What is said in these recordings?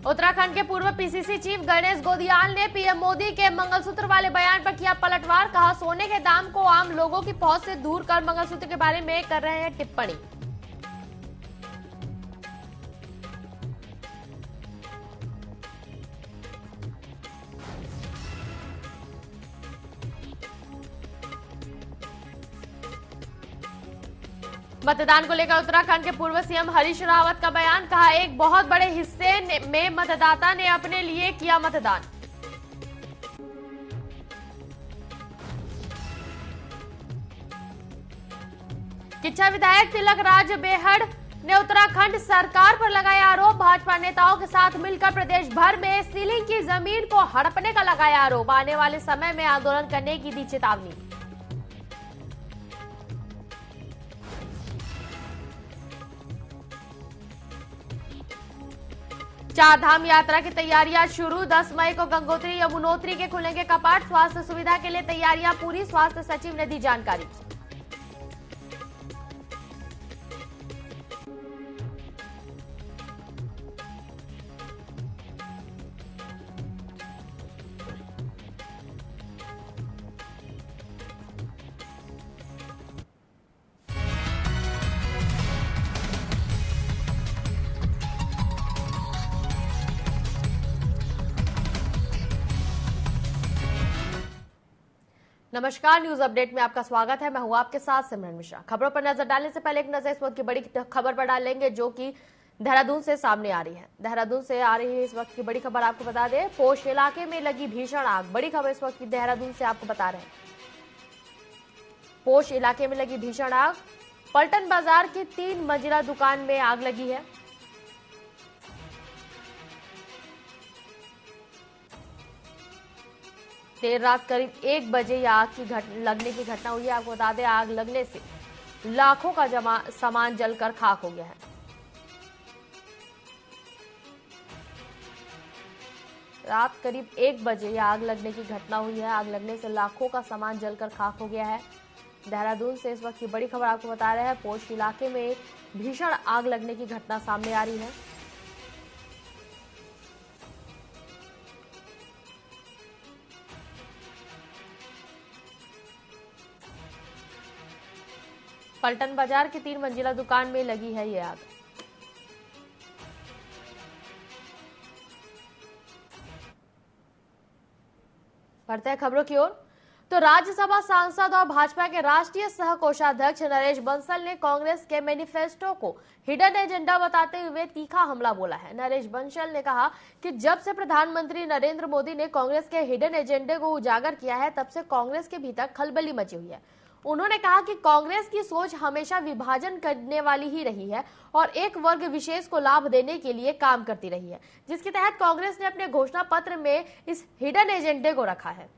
उत्तराखंड के पूर्व PCC chief Ganesh Godiyal ने पीएम मोदी के मंगलसूत्र वाले बयान पर किया पलटवार। कहा, सोने के दाम को आम लोगों की पहुंच से दूर कर मंगलसूत्र के बारे में कर रहे हैं टिप्पणी। मतदान को लेकर उत्तराखंड के पूर्व सीएम हरीश रावत का बयान। कहा, एक बहुत बड़े हिस्से में मतदाता ने अपने लिए किया मतदान। किच्छा विधायक तिलक राज बेहड़ ने उत्तराखंड सरकार पर लगाया आरोप। भाजपा नेताओं के साथ मिलकर प्रदेश भर में सीलिंग की जमीन को हड़पने का लगाया आरोप। आने वाले समय में आंदोलन करने की दी चेतावनी। चार धाम यात्रा की तैयारियां शुरू। 10 मई को गंगोत्री यमुनोत्री के खुलेंगे कपाट। स्वास्थ्य सुविधा के लिए तैयारियां पूरी। स्वास्थ्य सचिव ने दी जानकारी। नमस्कार, न्यूज अपडेट में आपका स्वागत है। मैं हूं आपके साथ सिमरन मिश्रा। खबरों पर नजर डालने से पहले एक नजर इस वक्त की बड़ी खबर पर डालेंगे, जो कि देहरादून से सामने आ रही है। देहरादून से आ रही है इस वक्त की बड़ी खबर, आपको बता दें, पोश इलाके में लगी भीषण आग। बड़ी खबर इस वक्त की देहरादून से आपको बता रहे हैं। पोश इलाके में लगी भीषण आग। पलटन बाजार की 3 मंजिला दुकान में आग लगी है। देर रात करीब 1 बजे यह आग की लगने की घटना हुई है। आपको बता दें, आग लगने से लाखों का सामान जलकर खाक हो गया है। रात करीब 1 बजे यह आग लगने की घटना हुई है। आग लगने से लाखों का सामान जलकर खाक हो गया है। देहरादून से इस वक्त की बड़ी खबर आपको बता रहे हैं। पोश इलाके में भीषण आग लगने की घटना सामने आ रही है। पलटन बाजार की 3 मंजिला दुकान में लगी है ये आग। बढ़ते हैं खबरों की ओर। तो राज्यसभा सांसद और भाजपा के राष्ट्रीय सह कोषाध्यक्ष नरेश बंसल ने कांग्रेस के मैनिफेस्टो को हिडन एजेंडा बताते हुए तीखा हमला बोला है। नरेश बंसल ने कहा कि जब से प्रधानमंत्री नरेंद्र मोदी ने कांग्रेस के हिडन एजेंडे को उजागर किया है, तब से कांग्रेस के भीतर खलबली मची हुई है। उन्होंने कहा कि कांग्रेस की सोच हमेशा विभाजन करने वाली ही रही है और एक वर्ग विशेष को लाभ देने के लिए काम करती रही है, जिसके तहत कांग्रेस ने अपने घोषणा पत्र में इस हिडन एजेंडे को रखा है।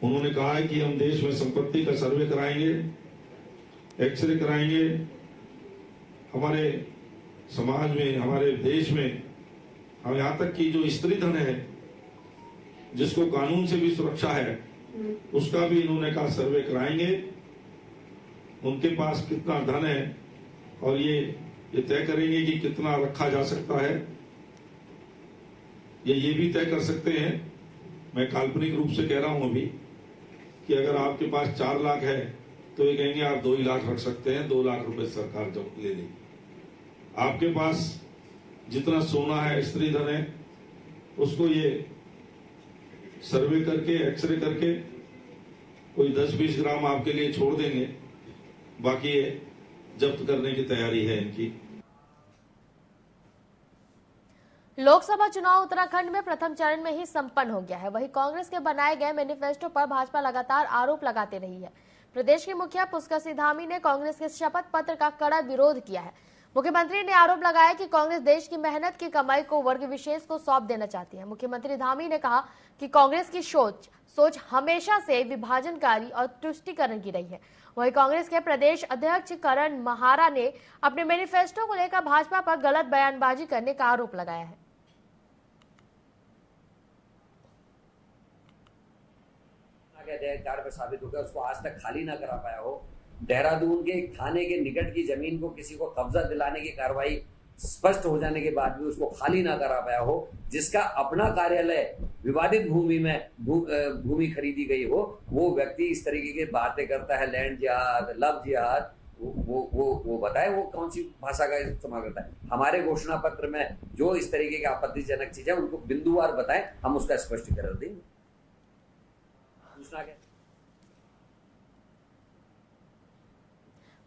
उन्होंने कहा है कि हम देश में संपत्ति का सर्वे कराएंगे, एक्सरे कराएंगे, हमारे समाज में, हमारे देश में, हम यहाँ तक कि जो स्त्री धन है, जिसको कानून से भी सुरक्षा है, उसका भी इन्होंने कहा सर्वे कराएंगे। उनके पास कितना धन है और ये तय करेंगे कि कितना रखा जा सकता है। ये भी तय कर सकते हैं, मैं काल्पनिक रूप से कह रहा हूं अभी, कि अगर आपके पास 4 लाख है तो ये कहेंगे आप 2 ही लाख रख सकते हैं, 2 लाख रुपए सरकार जब ले लेगी। आपके पास जितना सोना है, स्त्री धन है, उसको ये सर्वे करके, एक्सरे करके कोई 10-20 ग्राम आपके लिए छोड़ देंगे, बाकी ये जब्त करने की तैयारी है इनकी। लोकसभा चुनाव उत्तराखंड में प्रथम चरण में ही संपन्न हो गया है। वहीं कांग्रेस के बनाए गए मैनिफेस्टो पर भाजपा लगातार आरोप लगाते रही है। प्रदेश के मुखिया पुष्कर सिंह धामी ने कांग्रेस के शपथ पत्र का कड़ा विरोध किया है। मुख्यमंत्री ने आरोप लगाया कि कांग्रेस देश की मेहनत की कमाई को वर्ग विशेष को सौंप देना चाहती है। मुख्यमंत्री धामी ने कहा कि कांग्रेस की सोच हमेशा से विभाजनकारी और तुष्टीकरण की रही है। वहीं कांग्रेस के प्रदेश अध्यक्ष करण महारा ने अपने मैनिफेस्टो को लेकर भाजपा पर गलत बयानबाजी करने का आरोप लगाया है। अधिकार में साबित हो गया, उसको आज तक खाली ना करा पाया हो, देहरादून के थाने के निकट की जमीन को किसी को कब्जा दिलाने की कार्रवाई स्पष्ट हो जाने के बाद भी उसको खाली ना करा पाया हो, जिसका अपना कार्यालय विवादित भूमि में भूमि खरीदी गई हो, वो व्यक्ति इस तरीके की बातें करता है, लैंड जिहाद, लव जिहाद, वो बताए वो कौन सी भाषा का इस्तेमाल करता है। हमारे घोषणा पत्र में जो इस तरीके की आपत्तिजनक चीजें उनको बिंदुवार बताएं, हम उसका स्पष्टीकरण देंगे। दूसरा क्या,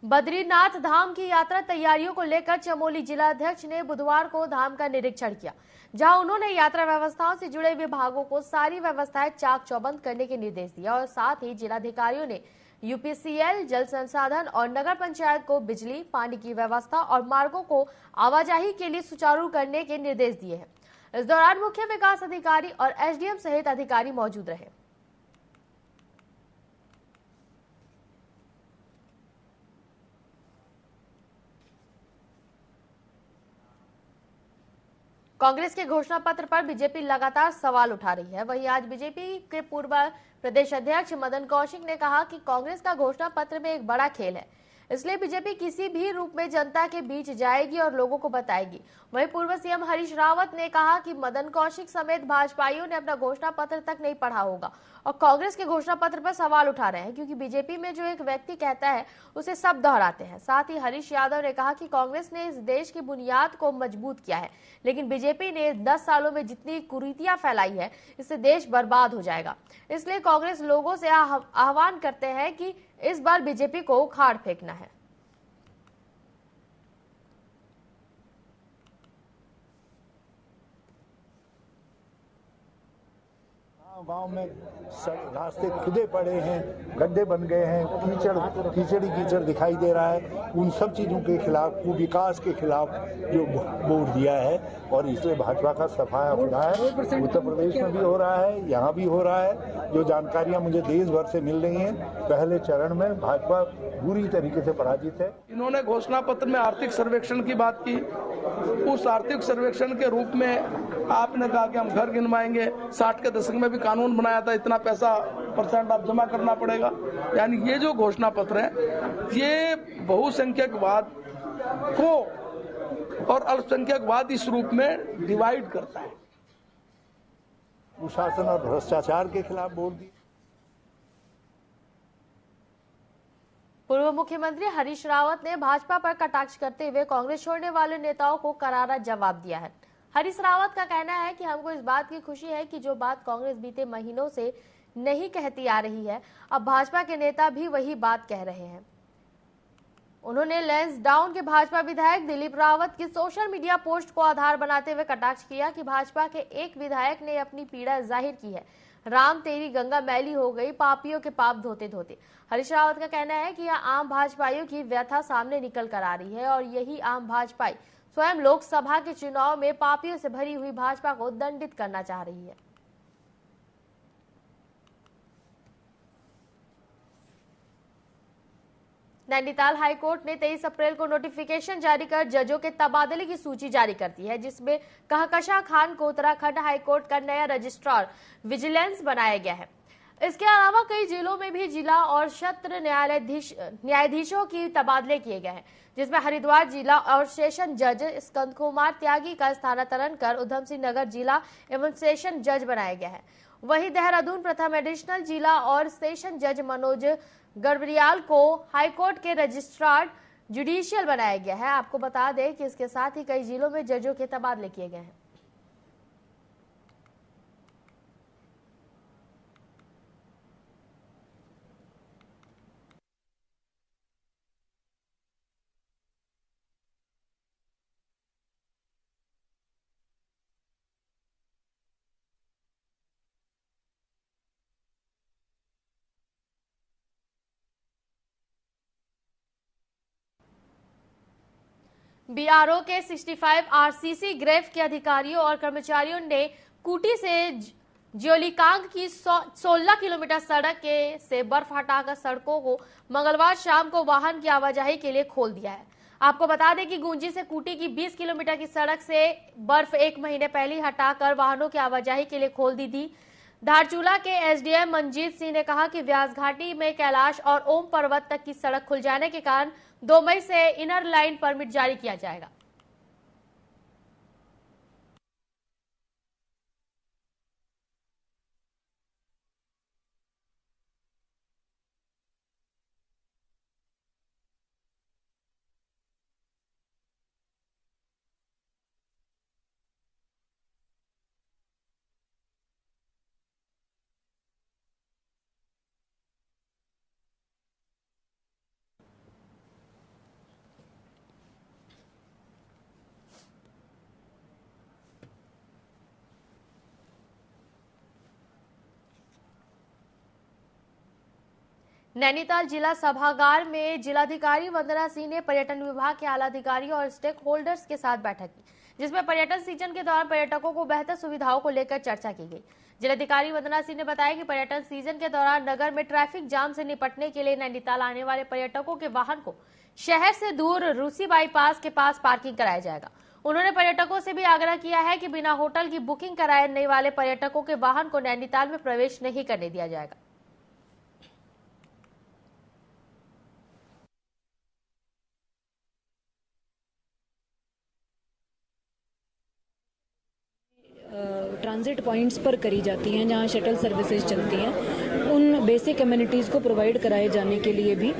बद्रीनाथ धाम की यात्रा तैयारियों को लेकर चमोली जिलाध्यक्ष ने बुधवार को धाम का निरीक्षण किया, जहां उन्होंने यात्रा व्यवस्थाओं से जुड़े विभागों को सारी व्यवस्थाएं चाक चौबंद करने के निर्देश दिए और साथ ही जिलाधिकारियों ने यूपीसीएल, जल संसाधन और नगर पंचायत को बिजली, पानी की व्यवस्था और मार्गों को आवाजाही के लिए सुचारू करने के निर्देश दिए हैं। इस दौरान मुख्य विकास अधिकारी और एसडीएम सहित अधिकारी मौजूद रहे। कांग्रेस के घोषणा पत्र पर बीजेपी लगातार सवाल उठा रही है। वहीं आज बीजेपी के पूर्व प्रदेश अध्यक्ष मदन कौशिक ने कहा कि कांग्रेस का घोषणा पत्र में एक बड़ा खेल है, इसलिए बीजेपी किसी भी रूप में जनता के बीच जाएगी और लोगों को बताएगी। वहीं पूर्व सीएम हरीश रावत ने कहा कि मदन कौशिक समेत भाजपाइयों ने अपना घोषणा पत्र तक नहीं पढ़ा होगा और कांग्रेस के घोषणा पत्र पर सवाल उठा रहे हैं, क्योंकि बीजेपी में जो एक व्यक्ति कहता है उसे सब दोहराते हैं। साथ ही हरीश यादव ने कहा कि कांग्रेस ने इस देश की बुनियाद को मजबूत किया है, लेकिन बीजेपी ने 10 सालों में जितनी कुरीतियां फैलाई है, इससे देश बर्बाद हो जाएगा। इसलिए कांग्रेस लोगों से आह्वान करते हैं कि इस बार बीजेपी को उखाड़ फेंकना है। गांव में रास्ते खुदे पड़े हैं, गड्ढे बन गए हैं, कीचड़ दिखाई दे रहा है। उन सब चीजों के खिलाफ, विकास के खिलाफ जो वोट दिया है और इसलिए भाजपा का सफाया हो रहा है। उत्तर प्रदेश में भी हो रहा है, यहाँ भी हो रहा है। जो जानकारियां मुझे देश भर से मिल रही हैं, पहले चरण में भाजपा बुरी तरीके से पराजित है। इन्होंने घोषणा पत्र में आर्थिक सर्वेक्षण की बात की। उस आर्थिक सर्वेक्षण के रूप में आपने कहा कि हम घर गिनवाएंगे। 60 के दशक में भी कानून बनाया था, इतना पैसा % आप जमा करना पड़ेगा। यानी ये जो घोषणा पत्र है, ये बहुसंख्यकवाद को और अल्पसंख्यकवाद इस रूप में डिवाइड करता है। कुशासन और भ्रष्टाचार के खिलाफ वोट दी। पूर्व मुख्यमंत्री हरीश रावत ने भाजपा पर कटाक्ष करते हुए कांग्रेस छोड़ने वाले नेताओं को करारा जवाब दिया है। हरीश रावत का कहना है कि हमको इस बात की खुशी है कि जो बात कांग्रेस बीते महीनों से नहीं कहती आ रही है, अब भाजपा के नेता भी वही बात कह रहे हैं। उन्होंने लैंसडाउन के भाजपा विधायक दिलीप रावत की सोशल मीडिया पोस्ट को आधार बनाते हुए कटाक्ष किया कि भाजपा के एक विधायक ने अपनी पीड़ा जाहिर की है। राम तेरी गंगा मैली हो गई, पापियों के पाप धोते धोते। हरीश रावत का कहना है कि यह आम भाजपाइयों की व्यथा सामने निकल कर आ रही है और यही आम भाजपाई स्वयं लोकसभा के चुनाव में पापियों से भरी हुई भाजपा को दंडित करना चाह रही है। नैनीताल हाईकोर्ट ने 23 अप्रैल को नोटिफिकेशन जारी कर जजों के तबादले की सूची जारी कर दी है, जिसमें कहकशा खान को उत्तराखंड हाईकोर्ट का नया रजिस्ट्रार विजिलेंस बनाया गया है। इसके अलावा कई जिलों में भी जिला और सत्र न्यायाधीशों की तबादले किए गए हैं, जिसमें हरिद्वार जिला और सेशन जज स्कंद कुमार त्यागी का स्थानांतरण कर उधम सिंह नगर जिला एवं सेशन जज बनाया गया है। वहीं देहरादून प्रथम एडिशनल जिला और सेशन जज मनोज गढ़बरियाल को हाईकोर्ट के रजिस्ट्रार जुडिशियल बनाया गया है। आपको बता दें कि इसके साथ ही कई जिलों में जजों के तबादले किए गए हैं। बीआरओ के 65 आरसीसी ग्रेफ के अधिकारियों और कर्मचारियों ने कूटी से ज्योलिकांग की 16 किलोमीटर सड़क से बर्फ हटाकर सड़कों को मंगलवार शाम को वाहन की आवाजाही के लिए खोल दिया है। आपको बता दें कि गुंजी से कूटी की 20 किलोमीटर की सड़क से बर्फ 1 महीने पहले हटाकर वाहनों की आवाजाही के लिए खोल दी थी। धारचूला के एसडीएम मंजीत सिंह ने कहा कि व्यास घाटी में कैलाश और ओम पर्वत तक की सड़क खुल जाने के कारण 2 मई से इनर लाइन परमिट जारी किया जाएगा। नैनीताल जिला सभागार में जिलाधिकारी वंदना सिंह ने पर्यटन विभाग के आला अधिकारियों और स्टेक होल्डर्स के साथ बैठक की, जिसमें पर्यटन सीजन के दौरान पर्यटकों को बेहतर सुविधाओं को लेकर चर्चा की गई। जिलाधिकारी वंदना सिंह ने बताया कि पर्यटन सीजन के दौरान नगर में ट्रैफिक जाम से निपटने के लिए नैनीताल आने वाले पर्यटकों के वाहन को शहर से दूर रूसी बाईपास के पास पार्किंग कराया जाएगा। उन्होंने पर्यटकों से भी आग्रह किया है कि बिना होटल की बुकिंग कराने वाले पर्यटकों के वाहन को नैनीताल में प्रवेश नहीं करने दिया जाएगा। ट्रांजिट पॉइंट्स पर करी जाती हैं, जहां शटल सर्विसेज चलती हैं, उन बेसिक कम्युनिटीज़ को प्रोवाइड कराए जाने के लिए भी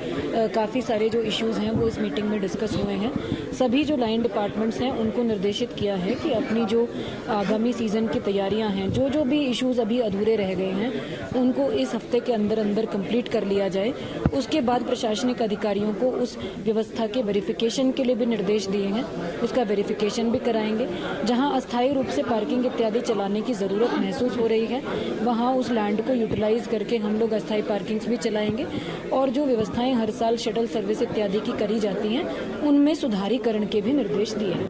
काफ़ी सारे जो इश्यूज़ हैं वो इस मीटिंग में डिस्कस हुए हैं। सभी जो लाइन डिपार्टमेंट्स हैं उनको निर्देशित किया है कि अपनी जो आगामी सीज़न की तैयारियां हैं, जो भी इश्यूज़ अभी अधूरे रह गए हैं उनको इस हफ्ते के अंदर अंदर कंप्लीट कर लिया जाए। उसके बाद प्रशासनिक अधिकारियों को उस व्यवस्था के वेरिफिकेशन के लिए भी निर्देश दिए हैं, उसका वेरिफिकेशन भी कराएंगे। जहाँ अस्थायी रूप से पार्किंग इत्यादि चलाने की ज़रूरत महसूस हो रही है वहाँ उस लैंड को यूटिलाइज करके हम लोग अस्थायी पार्किंग्स भी चलाएंगे और जो व्यवस्थाएं हर साल शटल सर्विस इत्यादि की करी जाती हैं उनमें सुधारीकरण के भी निर्देश दिए हैं।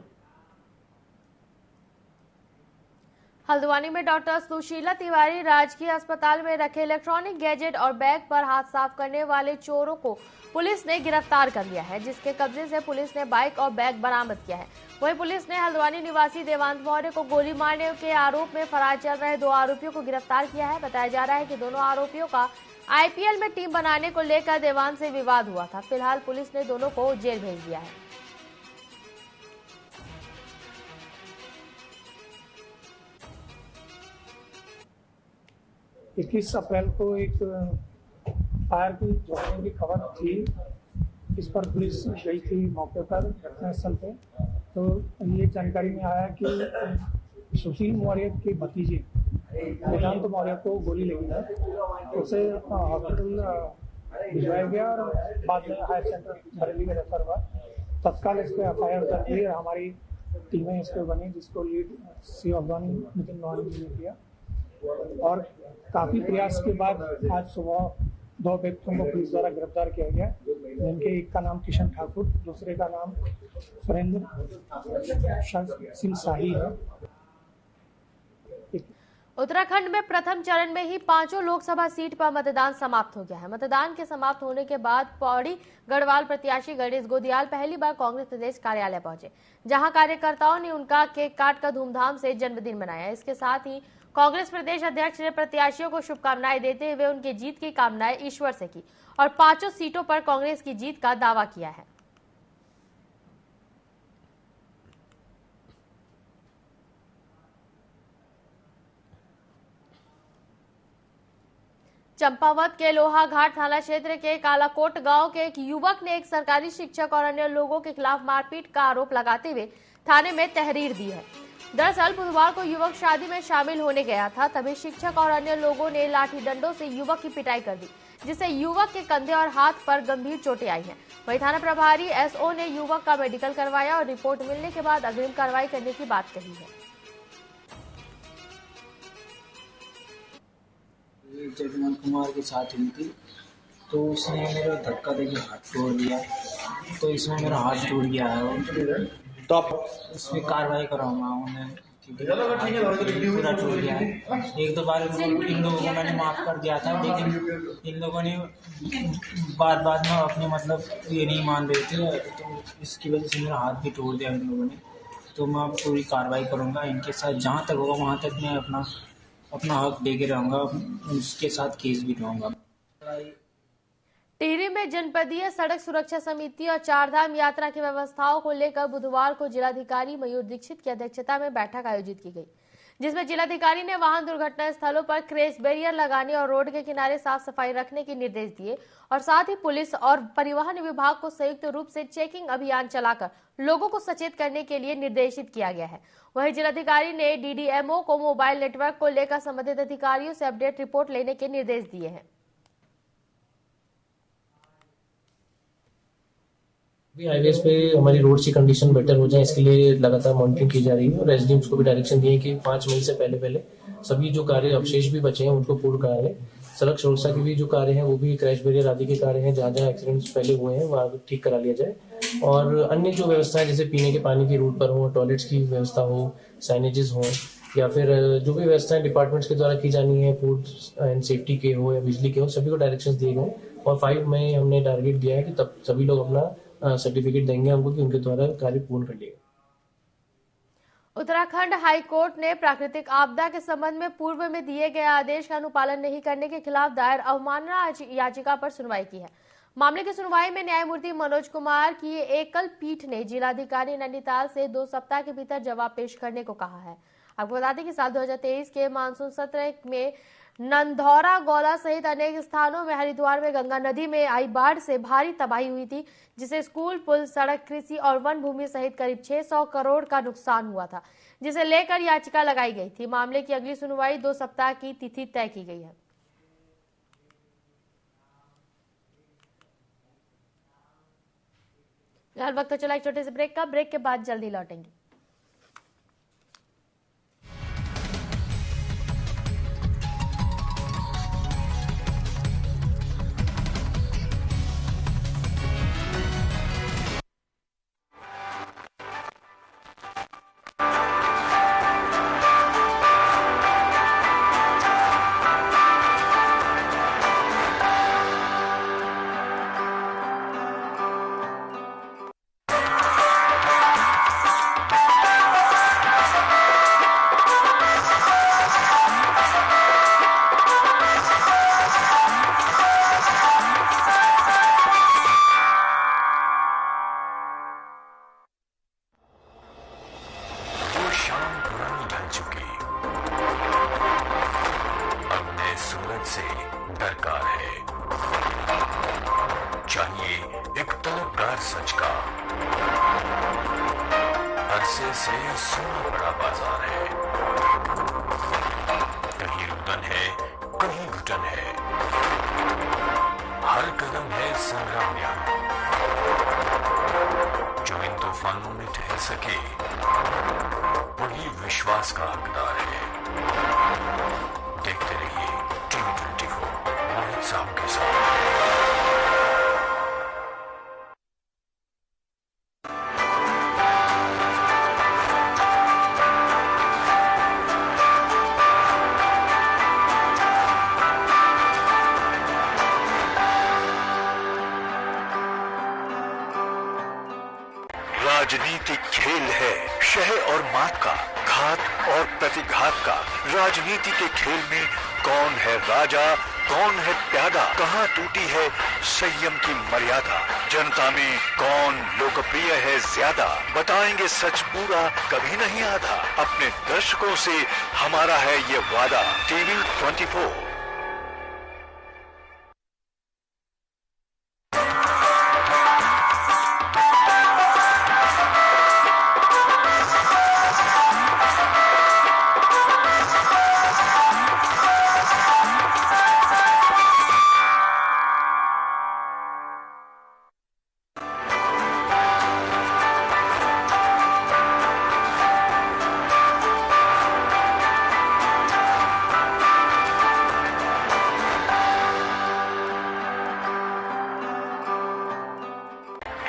हल्द्वानी में डॉक्टर सुशीला तिवारी राजकीय अस्पताल में रखे इलेक्ट्रॉनिक गैजेट और बैग पर हाथ साफ करने वाले चोरों को पुलिस ने गिरफ्तार कर लिया है, जिसके कब्जे से पुलिस ने बाइक और बैग बरामद किया है। वहीं पुलिस ने हल्द्वानी निवासी देवांत मौर्य को गोली मारने के आरोप में फरार चल रहे 2 आरोपियों को गिरफ्तार किया है। बताया जा रहा है कि दोनों आरोपियों का आईपीएल में टीम बनाने को लेकर देवांत से विवाद हुआ था। फिलहाल पुलिस ने दोनों को जेल भेज दिया है। 21 अप्रैल को एक फायर की धोने की खबर थी, इस पर पुलिस गई थी मौके पर घटनास्थल पे। तो ये जानकारी में आया कि सुशील मौर्य के भतीजे वेदांत मौर्य को गोली लगी है, उसे हॉस्पिटल भिजवाया गया और बाद में हायर सेंटर बरेली में रेफर हुआ। तत्काल इस पर एफआईआर दर्ज हुई और हमारी टीमें इस पर बनी, जिसको लीड सी हल्द्वानी नितिन मोहन जी ने किया। और काफी प्रयास के बाद आज सुबह 2 व्यक्तियों को पुलिस द्वारा गिरफ्तार किया गया, जिनके एक का नाम किशन ठाकुर, दूसरे का नाम सुरेंद्र सिंह शाही है। उत्तराखंड में प्रथम चरण में ही 5 लोकसभा सीट पर मतदान समाप्त हो गया है। मतदान के समाप्त होने के बाद पौड़ी गढ़वाल प्रत्याशी गणेश गोदियाल पहली बार कांग्रेस प्रदेश कार्यालय पहुंचे, जहां कार्यकर्ताओं ने उनका केक काटकर धूमधाम से जन्मदिन मनाया। इसके साथ ही कांग्रेस प्रदेश अध्यक्ष ने प्रत्याशियों को शुभकामनाएं देते हुए उनकी जीत की कामनाएं ईश्वर से की और 5 सीटों पर कांग्रेस की जीत का दावा किया है। चंपावत के लोहाघाट थाना क्षेत्र के कालाकोट गांव के एक युवक ने एक सरकारी शिक्षक और अन्य लोगों के खिलाफ मारपीट का आरोप लगाते हुए थाने में तहरीर दी है। दरअसल बुधवार को युवक शादी में शामिल होने गया था, तभी शिक्षक और अन्य लोगों ने लाठी डंडों से युवक की पिटाई कर दी, जिससे युवक के कंधे और हाथ पर गंभीर चोटें आई हैं। वहीं थाना प्रभारी एसओ ने युवक का मेडिकल करवाया और रिपोर्ट मिलने के बाद अग्रिम कार्रवाई करने की बात कही है। जगमोहन कुमार के साथ हुई थी, तो उसने मेरा धक्का देके हाथ तोड़ दिया, तो इसमें मेरा हाथ टूट गया है। तो आप इसमें कार्रवाई कराऊंगा उन्हें, पूरा टूट गया है। 1-2 बार इन लोगों को मैंने माफ कर दिया था, लेकिन इन लोगों ने बाद में अपने मतलब ये नहीं मान रहे थे, तो इसकी वजह से मेरा हाथ भी तोड़ दिया इन लोगों ने। तो मैं पूरी कार्रवाई करूंगा इनके साथ, जहाँ तक होगा वहाँ तक मैं अपना अपना हक दे के रहूँगा, उसके साथ केस भी लूँगा। टिहरी में जनपदीय सड़क सुरक्षा समिति और चारधाम यात्रा की व्यवस्थाओं को लेकर बुधवार को जिलाधिकारी मयूर दीक्षित की अध्यक्षता में बैठक आयोजित की गई, जिसमें जिलाधिकारी ने वाहन दुर्घटना स्थलों पर क्रैश बैरियर लगाने और रोड के किनारे साफ सफाई रखने के निर्देश दिए और साथ ही पुलिस और परिवहन विभाग को संयुक्त रूप से चेकिंग अभियान चलाकर लोगों को सचेत करने के लिए निर्देशित किया गया है। वहीं जिलाधिकारी ने डीडीएमओ को मोबाइल नेटवर्क को लेकर संबंधित अधिकारियों से अपडेट रिपोर्ट लेने के निर्देश दिए हैं। हाईवेज पे हमारी रोड की कंडीशन बेटर हो जाए, इसके लिए लगातार मॉनिटरिंग की जा रही है और एसडीएम्स को भी डायरेक्शन दिए कि 5 मई से पहले सभी जो कार्य अवशेष भी बचे हैं उनको पूर्ण करा लें। सड़क सुरक्षा के भी जो कार्य हैं वो भी क्रैश बैरियर आदि के कार्य हैं, जहाँ एक्सीडेंट्स पहले हुए हैं वहाँ ठीक करा लिया जाए और अन्य जो व्यवस्थाएं जैसे पीने के पानी की रूट पर हो, टॉयलेट्स की व्यवस्था हो, साइनेजेस हो या फिर जो भी व्यवस्थाएं डिपार्टमेंट्स के द्वारा की जानी है, फूड एंड सेफ्टी के हो या बिजली के हो, सभी को डायरेक्शन दिए गए और 5 मई हमने टारगेट दिया है कि तब सभी लोग अपना सर्टिफिकेट देंगे हमको कि उनके द्वारा कार्य पूर्ण कर लिया। उत्तराखंड हाई कोर्ट ने प्राकृतिक आपदा के संबंध में पूर्व में दिए गए आदेश का अनुपालन नहीं करने के खिलाफ दायर अवमानना याचिका पर सुनवाई की है। मामले की सुनवाई में न्यायमूर्ति मनोज कुमार की एकल पीठ ने जिलाधिकारी नैनीताल से 2 सप्ताह के भीतर जवाब पेश करने को कहा है। आपको बता दें कि साल 2023 के मानसून सत्र में नंदौरा, गौला सहित अनेक स्थानों में हरिद्वार में गंगा नदी में आई बाढ़ से भारी तबाही हुई थी, जिसे स्कूल, पुल, सड़क, कृषि और वन भूमि सहित करीब 600 करोड़ का नुकसान हुआ था, जिसे लेकर याचिका लगाई गई थी। मामले की अगली सुनवाई 2 सप्ताह की तिथि तय की गई है। फिलहाल वक्त तो चला एक छोटे से ब्रेक का। ब्रेक के बाद जल्दी लौटेंगे। राजनीतिक खेल है शह और मात का, घात और प्रतिघात का। राजनीति के खेल में कौन है राजा, कौन है प्यादा, कहाँ टूटी है संयम की मर्यादा, जनता में कौन लोकप्रिय है ज्यादा। बताएंगे सच पूरा, कभी नहीं आधा, अपने दर्शकों से हमारा है ये वादा। टीवी 24।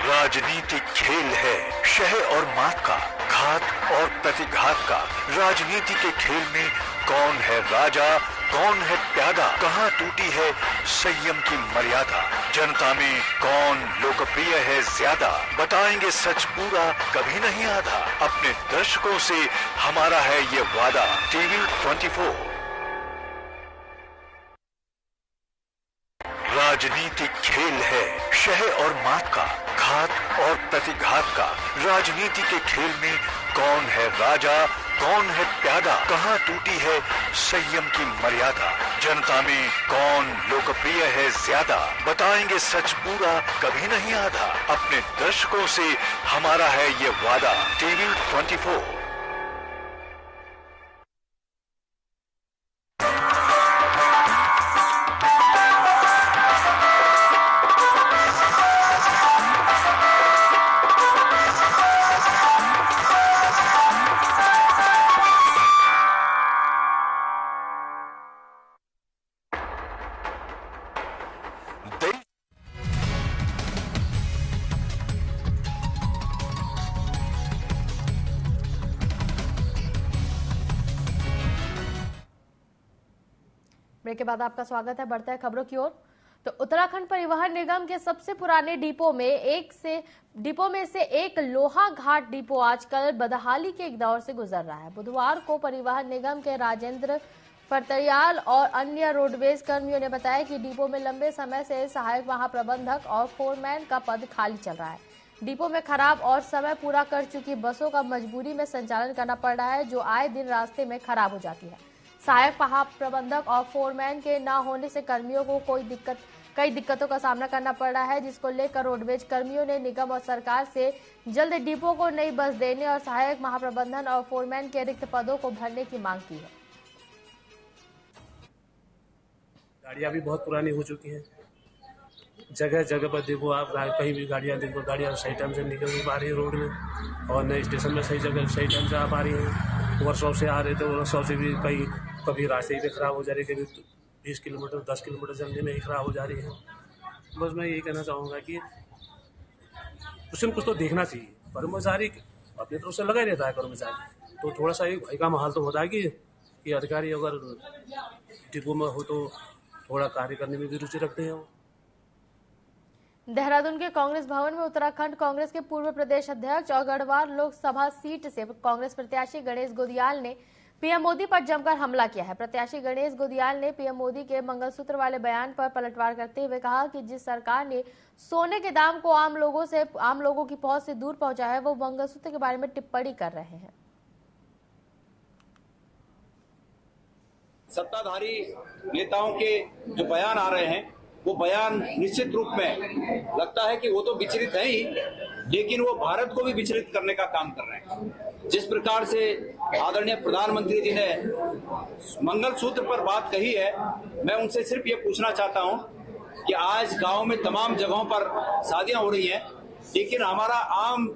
राजनीतिक खेल है शह और मात का, घात और प्रतिघात का। राजनीति के खेल में कौन है राजा, कौन है प्यादा, कहाँ टूटी है संयम की मर्यादा, जनता में कौन लोकप्रिय है ज्यादा। बताएंगे सच पूरा, कभी नहीं आधा, अपने दर्शकों से हमारा है ये वादा। टीवी 24। राजनीतिक खेल है शह और मात का, घात और प्रतिघात का। राजनीति के खेल में कौन है राजा, कौन है प्यादा, कहाँ टूटी है संयम की मर्यादा, जनता में कौन लोकप्रिय है ज्यादा। बताएंगे सच पूरा, कभी नहीं आधा। अपने दर्शकों से हमारा है ये वादा। टीवी 24। ब्रेक के बाद आपका स्वागत है। बढ़ते हैं खबरों की ओर। तो उत्तराखंड परिवहन निगम के सबसे पुराने डिपो में से एक लोहा घाट डिपो आजकल बदहाली के एक दौर से गुजर रहा है। बुधवार को परिवहन निगम के राजेंद्र फरतरियाल और अन्य रोडवेज कर्मियों ने बताया कि डिपो में लंबे समय से सहायक महाप्रबंधक और फोरमैन का पद खाली चल रहा है। डिपो में खराब और समय पूरा कर चुकी बसों का मजबूरी में संचालन करना पड़ रहा है, जो आए दिन रास्ते में खराब हो जाती है। सहायक महाप्रबंधक और फोरमैन के न होने से कर्मियों को कई दिक्कतों का सामना करना पड़ रहा है, जिसको लेकर रोडवेज कर्मियों ने निगम और सरकार से जल्द डिपो को नई बस देने और सहायक महाप्रबंधन और फोरमैन के रिक्त पदों को भरने की मांग की है। गाड़ियां भी बहुत पुरानी हो चुकी हैं। जगह जगह पर देखो आप, कहीं भी गाड़ियां देखो, गाड़ियां सही टाइम से निकल नहीं पा रही है रोड में, और नए स्टेशन में सही जगह सही टाइम से आ पा रही हैं। वर्कशॉप से आ रहे थे, वर्कशॉप से भी कभी रास्ते ही खराब हो जा रही है, कभी 20 किलोमीटर 10 किलोमीटर चलने में ही खराब हो जा रही है। बस मैं यही कहना चाहूँगा कि कुछ न कुछ तो देखना चाहिए। कर्मचारी अपनी तरफ से लगा ही रहता है कर्मचारी, तो थोड़ा सा एक भय का माहौल तो होता है कि अधिकारी अगर डिपो में हो तो थोड़ा कार्य करने में भी रुचि रखते हैं। देहरादून के कांग्रेस भवन में उत्तराखंड कांग्रेस के पूर्व प्रदेश अध्यक्ष और गढ़वाल लोकसभा सीट से कांग्रेस प्रत्याशी गणेश गोदियाल ने पीएम मोदी पर जमकर हमला किया है। प्रत्याशी गणेश गोदियाल ने पीएम मोदी के मंगलसूत्र वाले बयान पर पलटवार करते हुए कहा कि जिस सरकार ने सोने के दाम को आम लोगों की पहुंच से दूर पहुंचा है, वो मंगलसूत्र के बारे में टिप्पणी कर रहे हैं। सत्ताधारी नेताओं के जो बयान आ रहे हैं, वो बयान निश्चित रूप में लगता है कि वो तो विचलित है ही, लेकिन वो भारत को भी विचलित करने का काम कर रहे हैं। जिस प्रकार से आदरणीय प्रधानमंत्री जी ने मंगलसूत्र पर बात कही है, मैं उनसे सिर्फ ये पूछना चाहता हूं कि आज गांव में तमाम जगहों पर शादियां हो रही हैं, लेकिन हमारा आम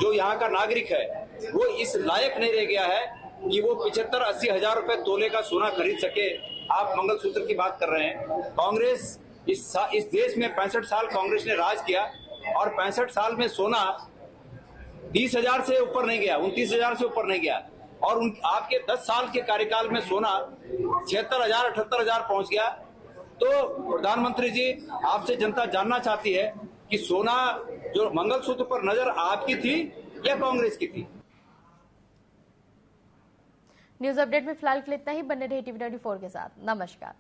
जो यहाँ का नागरिक है वो इस लायक नहीं रह गया है कि वो 75-80 हजार रुपए तोले का सोना खरीद सके। आप मंगलसूत्र की बात कर रहे हैं। कांग्रेस इस देश में 65 साल कांग्रेस ने राज किया, और 65 साल में सोना 20,000 से ऊपर नहीं गया, 29,000 से ऊपर नहीं गया, और आपके 10 साल के कार्यकाल में सोना 76,000 78,000 पहुंच गया। तो प्रधानमंत्री जी, आपसे जनता जानना चाहती है कि सोना जो मंगलसूत्र पर नजर आपकी थी या कांग्रेस की थी। न्यूज अपडेट में फिलहाल के लिए इतना ही। बने रहिए टीवी 24 के साथ। नमस्कार।